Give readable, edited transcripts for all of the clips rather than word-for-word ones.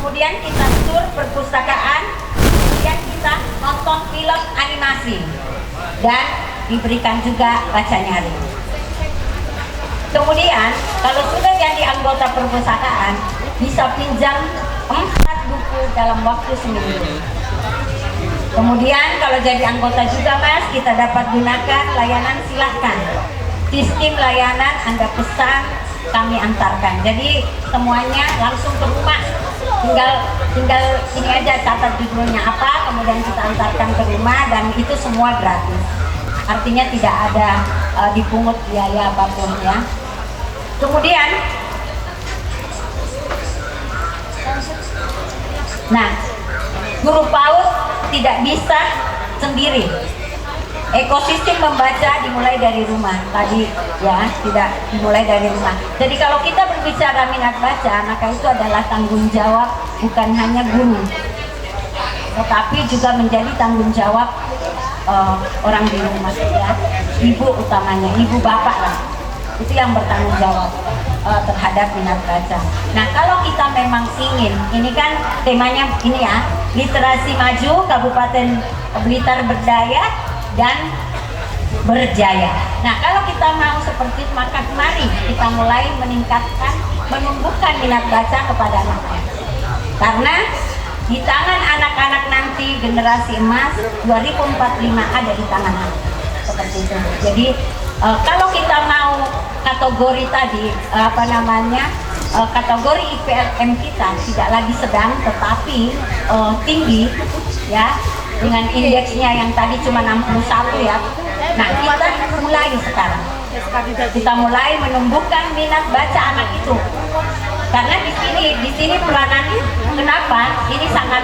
kemudian kita tur perpustakaan, kemudian kita nonton film animasi dan diberikan juga baca nyari. Kemudian kalau sudah jadi anggota perpustakaan bisa pinjam 4 buku dalam waktu seminggu. Kemudian kalau jadi anggota juga Mas, kita dapat gunakan layanan silahkan. Sistem layanan Anda pesan, kami antarkan. Jadi semuanya langsung ke rumah. Tinggal ini aja, catat judulnya apa, kemudian kita antarkan ke rumah dan itu semua gratis. Artinya tidak ada dipungut biaya apapun ya. Kemudian guru PAUD tidak bisa sendiri. Ekosistem membaca dimulai dari rumah tadi ya, tidak dimulai dari rumah. Jadi kalau kita berbicara minat baca, maka itu adalah tanggung jawab bukan hanya guru, tetapi juga menjadi tanggung jawab orang di rumah ya, ibu utamanya, ibu bapak lah, itu yang bertanggung jawab terhadap minat baca. Nah kalau kita memang ingin, ini kan temanya ini ya, literasi maju Kabupaten Blitar berdaya dan berjaya. Nah kalau kita mau seperti itu, maka mari kita mulai meningkatkan, menumbuhkan minat baca kepada anak-anak. Karena di tangan anak-anak nanti generasi emas 2045 ada di tangan anak. Seperti itu. Jadi kalau kita mau kategori tadi kategori IPM kita tidak lagi sedang tetapi tinggi ya, dengan indeksnya yang tadi cuma 61 ya. Nah kita mulai sekarang, kita mulai menumbuhkan minat baca anak itu. Karena di sini peranannya, kenapa? Ini sangat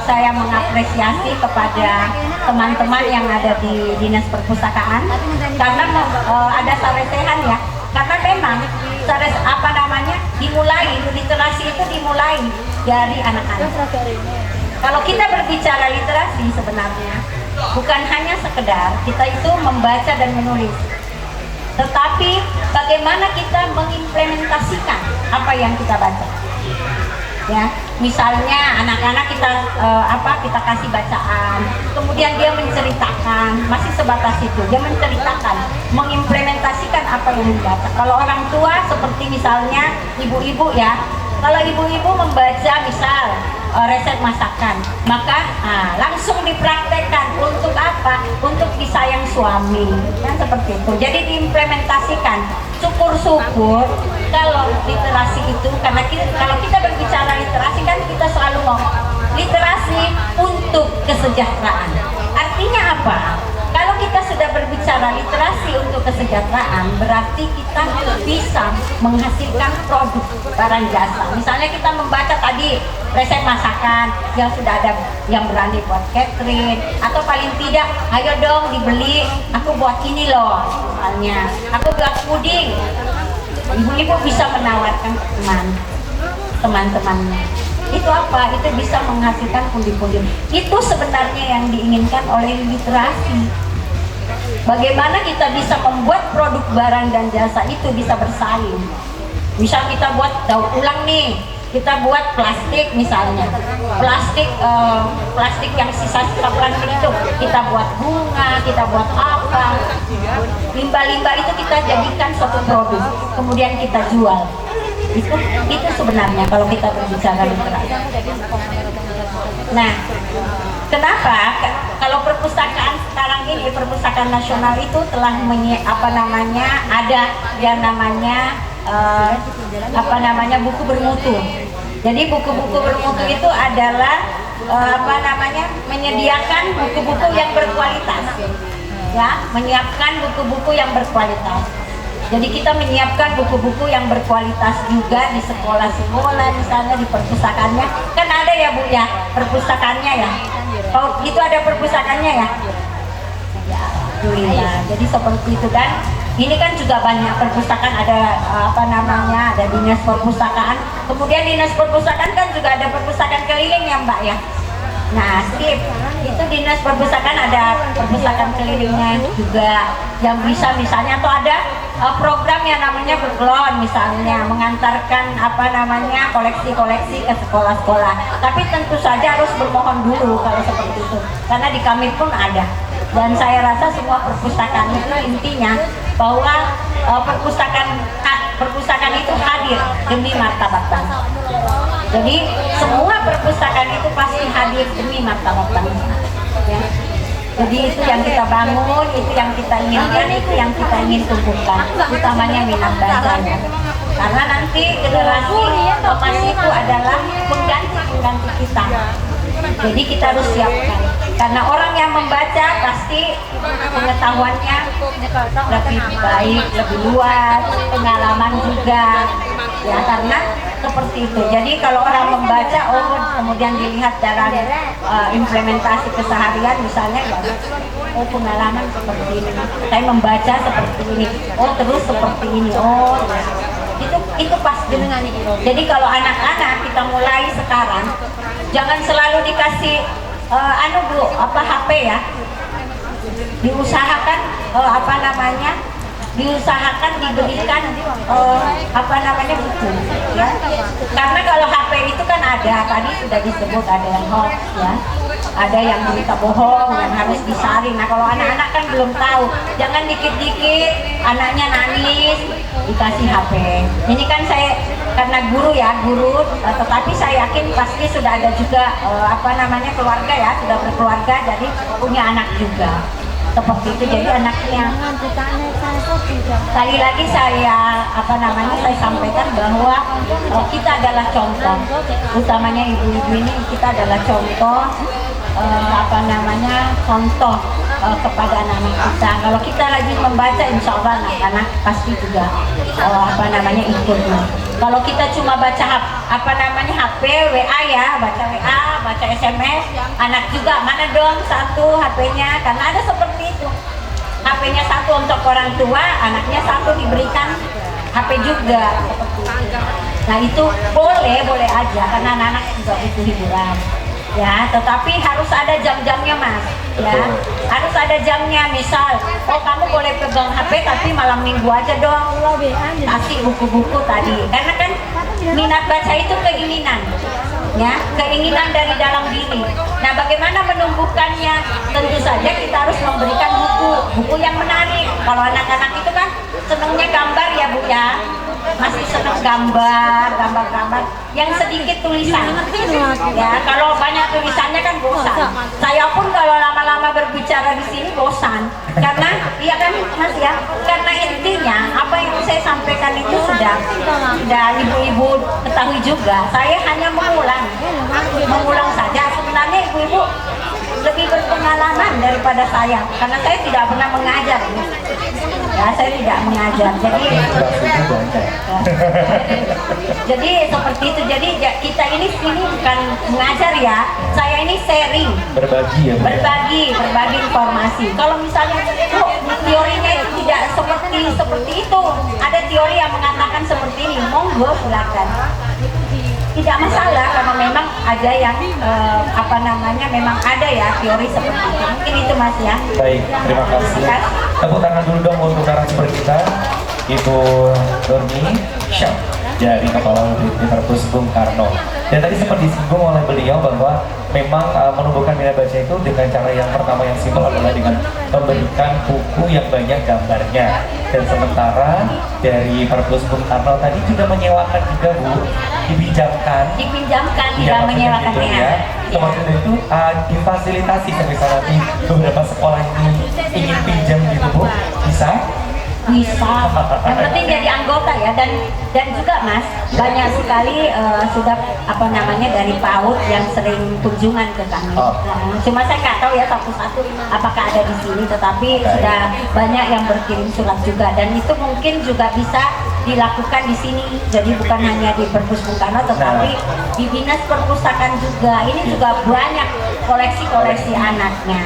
saya mengapresiasi kepada teman-teman yang ada di Dinas Perpustakaan, karena ada saresehan ya. Karena memang dimulai literasi itu dimulai dari anak-anak. Kalau kita berbicara literasi sebenarnya bukan hanya sekedar kita itu membaca dan menulis, tetapi bagaimana kita mengimplementasikan apa yang kita baca. Ya, misalnya anak-anak kita kita kasih bacaan, kemudian dia menceritakan, masih sebatas itu, dia menceritakan, mengimplementasikan apa yang dibaca. Kalau orang tua seperti misalnya ibu-ibu ya, kalau ibu-ibu membaca misal resep masakan, maka langsung dipraktekkan untuk apa? Untuk disayang suami, kan seperti itu. Jadi diimplementasikan. Syukur-syukur kalau literasi itu, karena kalau kita berbicara literasi kan kita selalu ngomong literasi untuk kesejahteraan. Artinya apa? Kalau kita sudah berbicara literasi untuk kesejahteraan, berarti kita bisa menghasilkan produk barang jasa. Misalnya kita membaca tadi resep masakan yang sudah ada yang berani buat catering, atau paling tidak ayo dong dibeli, aku buat ini loh, misalnya aku buat puding. Ibu-ibu bisa menawarkan ke teman-temannya. Itu apa? Itu bisa menghasilkan pundi-pundi. Itu sebenarnya yang diinginkan oleh literasi. Bagaimana kita bisa membuat produk barang dan jasa itu bisa bersaing. Misal kita buat daur ulang nih, kita buat plastik misalnya, plastik yang sisa-sisa plastik itu kita buat bunga, kita buat apa, limbah-limbah itu kita jadikan suatu produk, kemudian kita jual. Itu sebenarnya kalau kita berbicara literasi. Nah, kenapa kalau perpustakaan sekarang ini, perpustakaan nasional itu telah ada yang namanya buku bermutu. Jadi buku-buku bermutu itu adalah menyediakan buku-buku yang berkualitas, ya, menyiapkan buku-buku yang berkualitas. Jadi kita menyiapkan buku-buku yang berkualitas juga di sekolah-sekolah, misalnya di perpustakaannya. Kan ada ya Bu ya, perpustakaannya ya. Oh, itu ada perpustakaannya ya. Ya, alhamdulillah. Jadi seperti itu, dan ini kan juga banyak perpustakaan, ada ada dinas perpustakaan. Kemudian dinas perpustakaan kan juga ada perpustakaan keliling ya Mbak ya. Nah, skip itu dinas perpustakaan ada perpustakaan kelilingnya juga yang bisa misalnya, atau ada program yang namanya berkelon misalnya, mengantarkan apa namanya koleksi-koleksi ke sekolah-sekolah. Tapi tentu saja harus bermohon dulu kalau seperti itu, karena di kami pun ada. Dan saya rasa semua perpustakaan itu intinya bahwa perpustakaan itu hadir demi martabat bangsa. Jadi semua perpustakaan itu pasti hadir demi martabat bangsa. Ya. Jadi itu yang kita bangun, itu yang kita inginkan, itu yang kita ingin tumbuhkan, utamanya minat bacanya. Karena nanti generasi emas itu adalah pengganti kita. Jadi kita harus siapkan. Karena orang yang membaca pasti pengetahuannya lebih baik, lebih luas, pengalaman juga. Ya, karena seperti itu. Jadi kalau orang membaca, kemudian dilihat dalam implementasi keseharian, misalnya, oh pengalaman seperti ini, saya membaca seperti ini, oh terus seperti ini, oh itu pasti. Jadi kalau anak-anak kita mulai sekarang, jangan selalu dikasih HP ya, diusahakan diusahakan diberikan buku ya, karena kalau HP itu kan ada, tadi sudah disebut ada yang hoax ya, ada yang berita bohong yang harus disaring. Nah kalau anak-anak kan belum tahu, jangan dikit-dikit anaknya nangis dikasih HP. Ini kan saya karena guru, tetapi saya yakin pasti sudah ada juga keluarga ya, sudah berkeluarga, jadi punya anak juga seperti itu. Jadi anaknya, sekali lagi saya sampaikan bahwa kita adalah contoh, utamanya ibu-ibu ini, kita adalah contoh contoh kepada anak-anak kita. Kalau kita lagi membaca, insya Allah anak-anak pasti juga ikut. Kalau kita cuma baca HP, WA ya, baca WA, baca SMS, anak juga mana dong satu HP-nya, karena ada seperti itu. HP-nya satu untuk orang tua, anaknya satu diberikan HP juga. Nah itu boleh aja, karena anak-anak juga butuh hiburan. Ya, tetapi harus ada jam-jamnya Mas. Ya, harus ada jamnya. Misal, kamu boleh pegang HP tapi malam minggu aja dong. Kasih buku-buku tadi. Karena kan minat baca itu keinginan. Ya, keinginan dari dalam diri. Nah, bagaimana menumbuhkannya? Tentu saja kita harus memberikan buku yang menarik. Kalau anak-anak itu kan senangnya gambar ya Bu ya. Masih senang gambar yang sedikit tulisan ya. Kalau banyak tulisannya kan bosan. Saya pun kalau lama-lama berbicara di sini bosan, karena iya kan Mas ya, karena intinya apa yang saya sampaikan itu sudah ibu-ibu ketahui juga. Saya hanya mengulang saja. Sebenarnya ibu-ibu lebih berpengalaman daripada saya, karena saya tidak pernah mengajar ya, saya tidak mengajar. Jadi seperti itu. Jadi kita ini sini bukan mengajar ya, saya ini sharing, berbagi informasi. Kalau misalnya teorinya itu tidak seperti itu, ada teori yang mengatakan seperti ini, monggo silakan, tidak masalah. Kalau memang ada yang memang ada ya teori seperti itu, mungkin itu Mas ya. Baik, terima kasih. Tepuk tangan dulu dong untuk narasumber kita, Ibu Dorni Syam dari Kepala Universitas Bung Karno. Dan tadi sempat disinggung oleh beliau bahwa memang menumbuhkan minat baca itu dengan cara yang pertama yang simpel adalah dengan memberikan buku yang banyak gambarnya. Dan sementara dari Perpus Bung Karno tadi juga menyewakan juga Bu, dipinjamkan tidak menyewakannya ya. Seperti itu difasilitasi misalnya nanti beberapa sekolah ini ingin pinjam gitu Bu, bisa? Yang penting jadi anggota ya. Dan juga Mas, banyak sekali sudah dari PAUD yang sering kunjungan ke kami. Cuma saya nggak tahu ya satu-satu apakah ada di sini, tetapi sudah banyak yang berkirim surat juga, dan itu mungkin juga bisa dilakukan di sini. Jadi bukan hanya di Perpus Bung Karno, tetapi di Dinas Perpustakaan juga. Ini juga banyak koleksi-koleksi anaknya.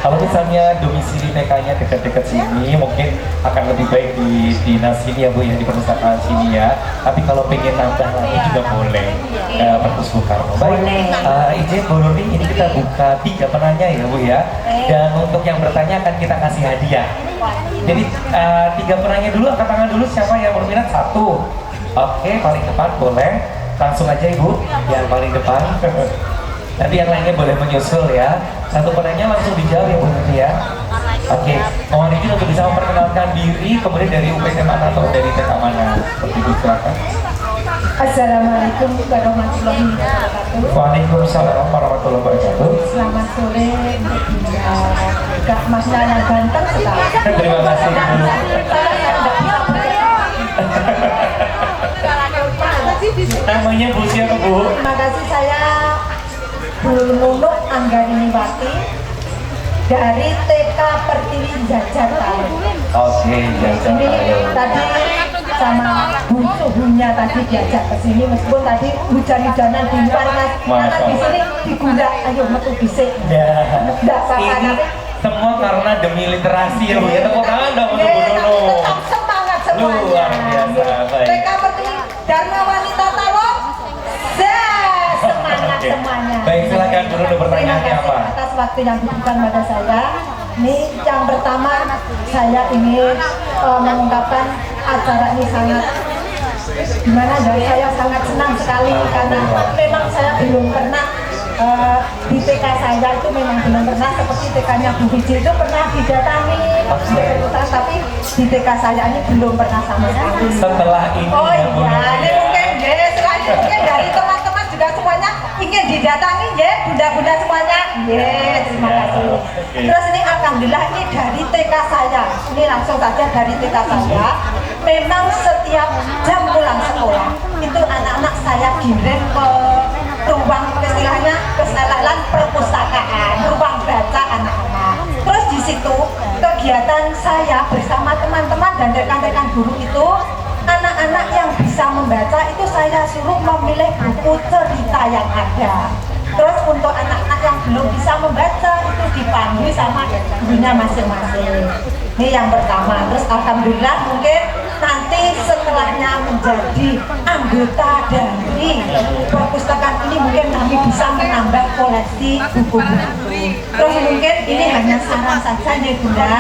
Kalau misalnya domisili TK-nya dekat-dekat sini, mungkin akan lebih baik di dinas sini ya Bu, ya di perpustakaan sini ya. Tapi kalau pengen nambah lagi juga boleh Perpus Bung Karno. Baik, izin Bu Nurni, ini kita buka 3 penanya ya Bu ya. Dan untuk yang bertanya akan kita kasih hadiah. Jadi 3 penanya dulu, angkat tangan dulu siapa yang berminat? 1. Oke, paling depan boleh. Langsung aja Ibu, yang paling depan. Nanti yang lainnya boleh menyusul ya. 1 penanya langsung dijawab ya Bu Nurni ya. Oke, mohon izin untuk bisa memperkenalkan diri, kemudian dari UPT mana atau dari TK mana. Seperti itu, silakan. Assalamualaikum warahmatullahi wabarakatuh. Waalaikumsalam warahmatullahi wabarakatuh. Selamat sore, Kak Masnya yang ganteng sekali. Terima kasih Bu. Namanya Bu siapa Bu? Terima kasih, saya Bu Nunuk Angganiniwati dari TK Pertiwi Jajartaru. Oke, jajan Ini tayo. tadi sama Bu suhunya tadi diajak ke sini, meskipun tadi hujan-hujanan di luar mas, karena di sini digulak, ayo metu bisik. Ya, Nggak apa-apa, ini tapi semua karena demi literasi ya Bu. Ya, tepuk tangan dong untuk Bu Nunu. tetap semangat semuanya. Luar biasa, baik. TK Pertiwi Dharma Wanita Tawon. Semangat Oke. semuanya. Baik, silakan Bu Nunu, Terima pertanyaannya kasih apa? atas waktu yang diberikan pada saya. Ini yang pertama, saya ingin mengungkapkan acara ini sangat gimana ya, saya sangat senang sekali karena memang saya belum pernah di TK saya itu memang belum pernah seperti TK-nya Bu Wiji itu pernah didatangi tapi di TK saya ini belum pernah sama sekali. Setelah ini Oh ya Bu iya, Nunu ini ya. mungkin ya, selain mungkin dari teman-teman juga semuanya ingin didatangi ya, bunda-bunda semuanya. Ya, terima kasih. Oke. Terus ini alhamdulillah ini dari TK saya, ini langsung saja dari TK saya. Memang setiap jam pulang sekolah itu anak-anak saya kirim ke ruang istilahnya kesalahan perpustakaan, ruang baca anak-anak. Terus di situ kegiatan saya bersama teman-teman dan rekan-rekan guru itu, anak-anak yang bisa membaca itu saya suruh memilih buku cerita yang ada. Terus untuk anak-anak yang belum bisa membaca itu dipandu sama gurunya masing-masing. Ini yang pertama. Terus alhamdulillah mungkin nanti setelahnya menjadi anggota dari perpustakaan ini mungkin kami bisa menambah koleksi buku-buku. Terus mungkin ini hanya saran saja nih Bunda.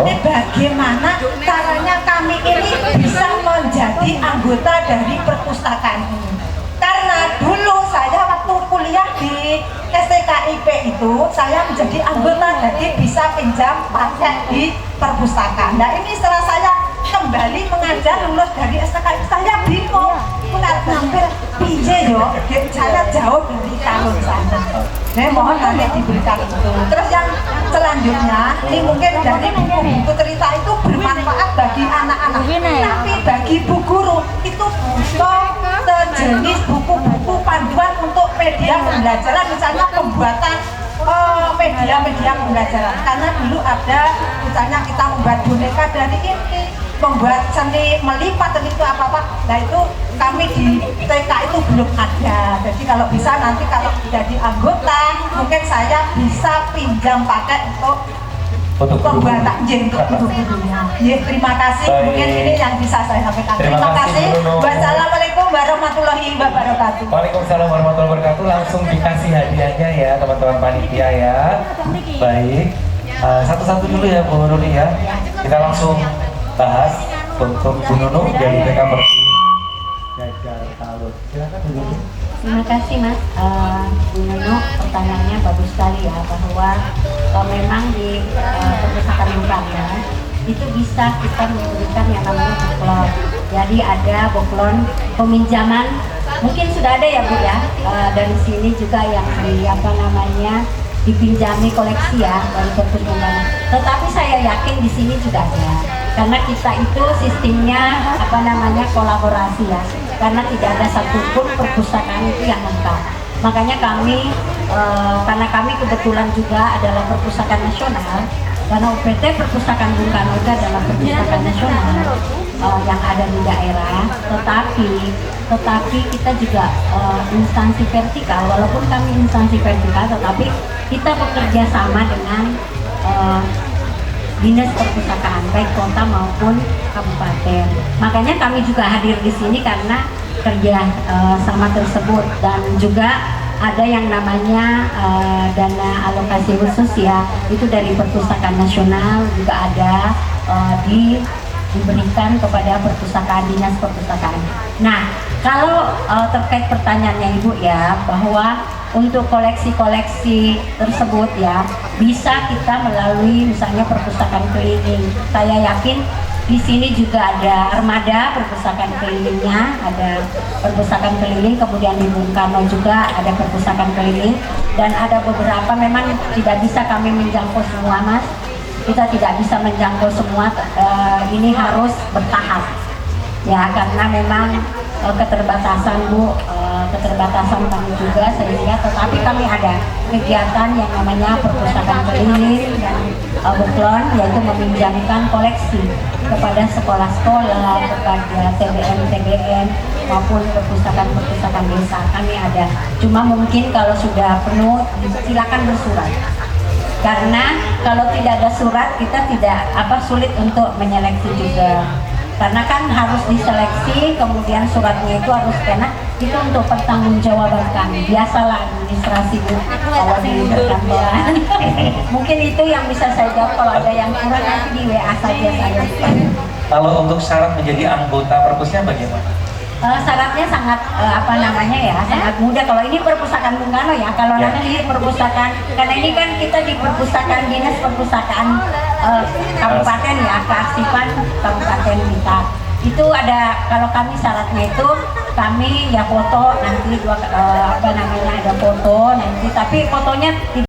Ini bagaimana caranya kami ini bisa menjadi anggota dari perpustakaan ini. Karena dulu saya waktu kuliah di STKIP itu saya menjadi anggota, jadi bisa pinjam paket di perpustakaan. Nah ini setelah saya kembali mengajar lulus dari STKIP, saya bingung mengambil pinjam yo, saya jauh dari calon sana. Saya mohon kami diberikan itu. Terus yang selanjutnya, ini mungkin dari buku-buku cerita itu bermanfaat bagi anak-anak, tapi bagi bu guru itu butuh sejenis buku-buku panduan untuk media pembelajaran, misalnya pembuatan media-media pembelajaran. Karena dulu ada misalnya kita membuat boneka dari ini, membuat seni melipat dan itu apa-apa. Nah itu kami di TK itu belum ada. Jadi kalau bisa nanti kalau jadi anggota mungkin saya bisa pinjam pakai untuk pembuatan untuk guru-gurunya. Ya, terima kasih. Baik. Mungkin ini yang bisa saya sampaikan. Terima Terima kasih, kasih. Bu Nunu. Wassalamualaikum warahmatullahi wabarakatuh. Waalaikumsalam warahmatullahi wabarakatuh. Langsung dikasih hadiahnya ya teman-teman panitia ya. Baik, satu-satu dulu ya Bu Nuni ya. Kita langsung bahas untuk Bu Nunu dari TK Pertiwi Jajartaru. Silakan Bu Nunu. Terima kasih Mas Bu Nunu, pertanyaannya bagus sekali ya, bahwa memang di perpustakaan Bung Karno itu bisa kita memberikan yang namanya boklon. Jadi ada boklon peminjaman, mungkin sudah ada ya Bu ya, dari sini juga yang dipinjami koleksi ya dari perpus Bung Karno. Tetapi saya yakin di sini juga ada, karena kita itu sistemnya kolaborasi ya, karena tidak ada satupun perpustakaan itu yang lengkap. Makanya kami karena kami kebetulan juga adalah perpustakaan nasional, karena UPT Perpustakaan Bung Karno itu adalah perpustakaan nasional yang ada di daerah, tetapi tetapi kita juga instansi vertikal. Walaupun kami instansi vertikal, tetapi kita bekerja sama dengan dinas perpustakaan baik kota maupun kabupaten. Makanya kami juga hadir di sini karena kerja sama tersebut, dan juga ada yang namanya dana alokasi khusus ya, itu dari Perpustakaan Nasional juga ada diberikan kepada perpustakaan, dinas perpustakaan. Nah, kalau terkait pertanyaannya Ibu ya, bahwa untuk koleksi-koleksi tersebut ya bisa kita melalui misalnya perpustakaan keliling. Saya yakin di sini juga ada armada perpustakaan kelilingnya, ada perpustakaan keliling, kemudian di Bung Karno juga ada perpustakaan keliling, dan ada beberapa memang tidak bisa kami menjangkau semua Mas. Kita tidak bisa menjangkau semua, ini harus bertahap ya, karena memang keterbatasan Bu, keterbatasan kami juga sehingga, tetapi kami ada kegiatan yang namanya perpustakaan keliling dan buklon, yaitu meminjamkan koleksi kepada sekolah-sekolah, kepada TBM maupun perpustakaan-perpustakaan desa. Kami ada, cuma mungkin kalau sudah penuh silakan bersurat, karena kalau tidak ada surat kita tidak sulit untuk menyeleksi juga, karena kan harus diseleksi, kemudian suratnya itu harus, karena itu untuk pertanggungjawaban kami. Biasalah administrasi Bu kalau di perkantoran. Mungkin itu yang bisa saya jawab. Kalau ada yang kurang nanti di WA saja saya. Kalau untuk syarat menjadi anggota perpusnya bagaimana? Syaratnya sangat sangat mudah. Kalau ini perpustakaan Bung Karno ya, kalau nanti perpustakaan, karena ini kan kita di perpustakaan dinas perpustakaan kabupaten ya, kearsipan kabupaten kita itu ada, kalau kami syaratnya itu kami ya foto nanti ada foto nanti, tapi fotonya tidak